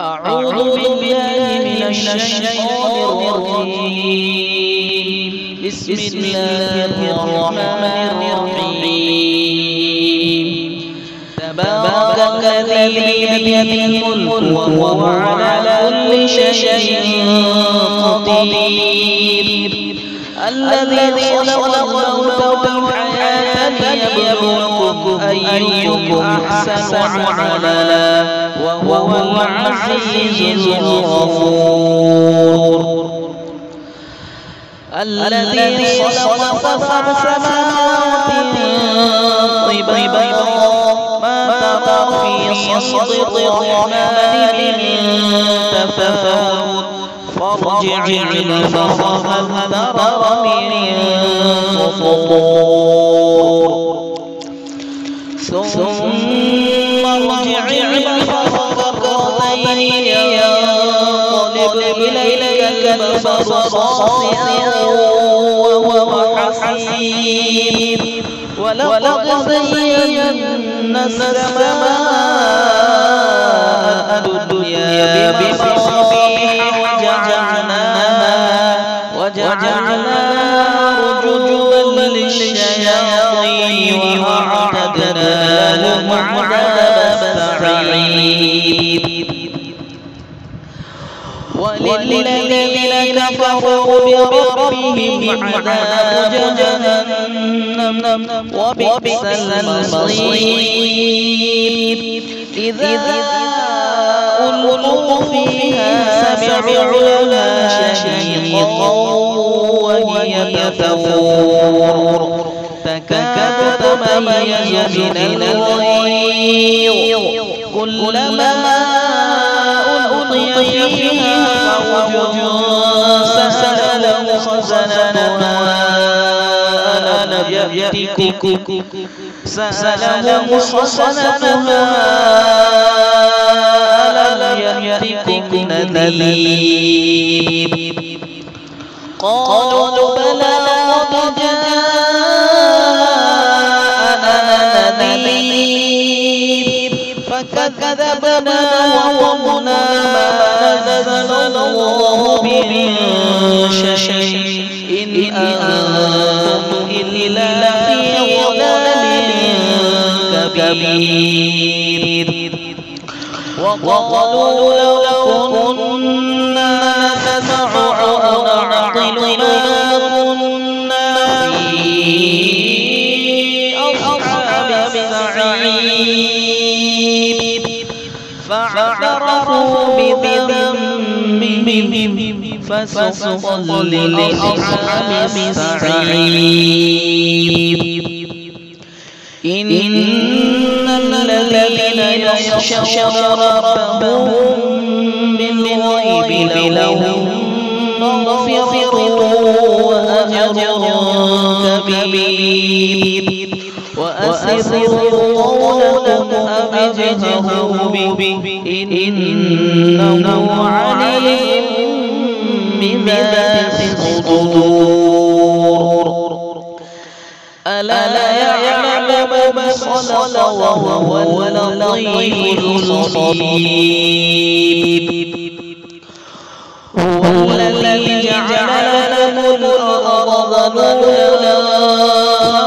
أعوذ بالله من الشيطان الرجيم. بسم الله الرحمن الرحيم. تبارك الذي بيده الملك وهو على كل شيء قدير. الذي خلق الموت والحياة ليبلوكم أيكم أحسن عملا وهو العزيز الغفور. الذي خلق سبع سماوات طباقا ما ترى في خلق الرحمن من تفاوت فارجع البصر هل ترى من فطور ثم ارجع البصر كرتين ينقلب إليك البصر خاسئا وهو حسير. ولقد زينا السماء الدنيا بمصابيح وجعلناها رجوما للشياطين وأعتدنا لهم عذاب السعير. وللذين كفروا بربهم عذاب جهنم وبئس المصير. إذا ألقوا فيها سمعوا لها شهيقا وهي تفور تكاد تميز من الغيظ كلما ألقي فيها فوج سألهم خزنتها ألم يأتكم نذير. قالوا بلى قد جاءنا نذير فكذبنا وقلنا ما نزل الله من شيء إن أنتم إلا في ضلال كبير. وقالوا لو كنا نسمع أو نعقل ما كنا في أصحاب السعير فاعترفوا بذنبهم فسحقا لأصحاب السعير. إن الذين يخشون ربهم بالغيب لهم مغفرة وأجر كبير. وأسروا قولكم أو اجهروا به إنه عليم بذات الصدور. ألا يعلم من خلق وهو اللطيف الخبير. هو الذي جعل لكم الأرض ذلولا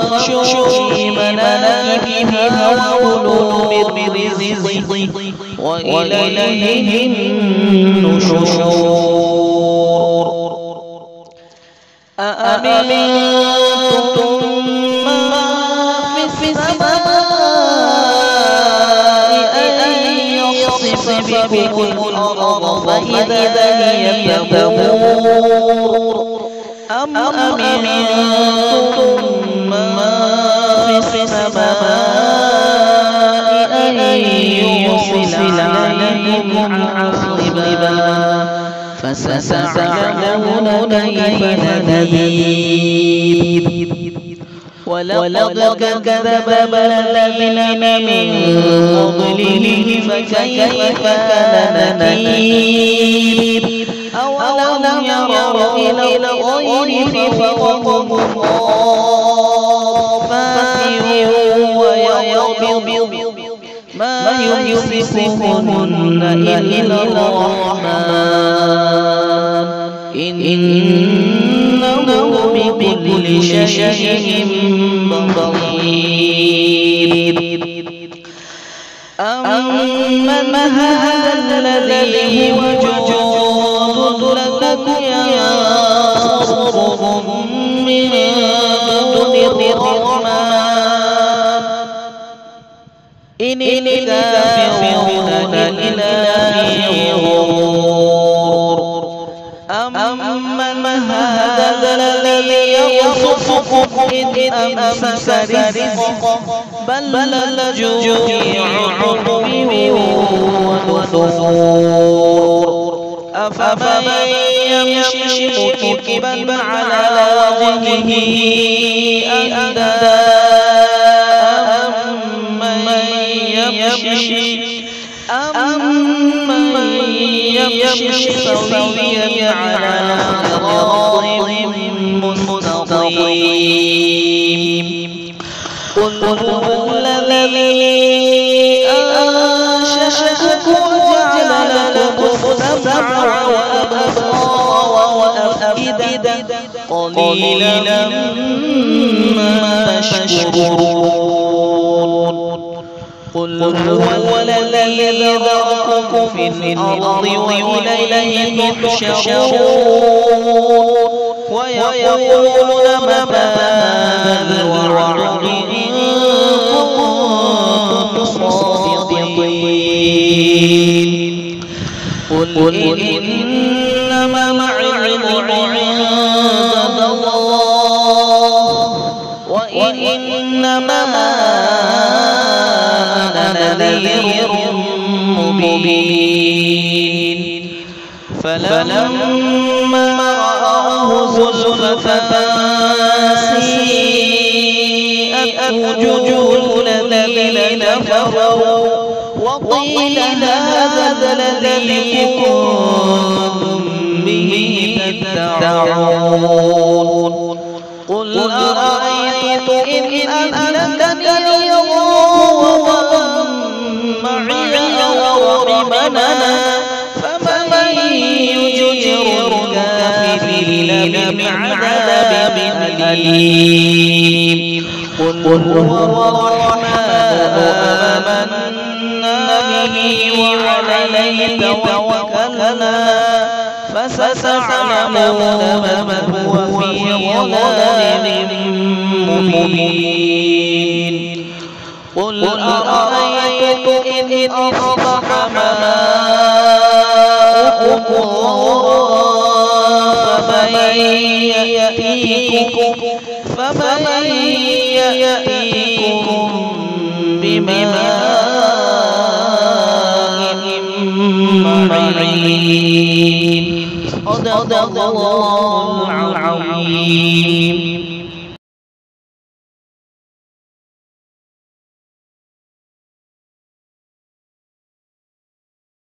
فامشوا في مناكبها وكلوا من رزقه وإليه النشور. أأمنتم من في السماء أن يخسف بكم الأرض فإذا هي تمور أم أمنتم من في السماء أن يرسل عليكم حاصبا فستعلمون كيف نذير. ولقد كذب الذين من قبلهم فكيف كان نذير. أولم يروا إلى الطير فوقهم صافات ويقبض ما يمسكهن إلا الرحمن إنه بكل شيء بصير. أمن هذا الذي هو جند لكم ينصركم من دون الرحمن إن الكافرون إلا في غرور. أمن هذا الذي يرزقكم إن أمسك رزقه بل لجوا في عتب ونفور. أفمن يمشي مكبا على وجهه أهدى أمن يمشي سويا على صراط مستقيم. قل هو الذي أنشأكم وجعل لكم السمع والأبصار والأفئدة قليلا ما تشكرون. قل هو الذي ذرأكم في الأرض وإليه تحشرون. ويقولون متى هذا الوعد إن كنتم صادقين. قل إنما العلم عند الله وإنما أنا نذير مبين. فلما رآه زلفة سيئت وجوه الذين كفروا وقيل هذا الذي كنتم به تدعون. قل أرأيتم إن أهلكني الله ومن معي أو رحمنا فمن يجير الكافرين من عذاب أليم. قل هو الرحمن آمنا به وعليه توكلنا فستعلمون من هو في ضلال مبين. قل أرأيتم إن أصبح ماؤكم غورا فمن يأتيكم بماء معين. صدق الله العظيم.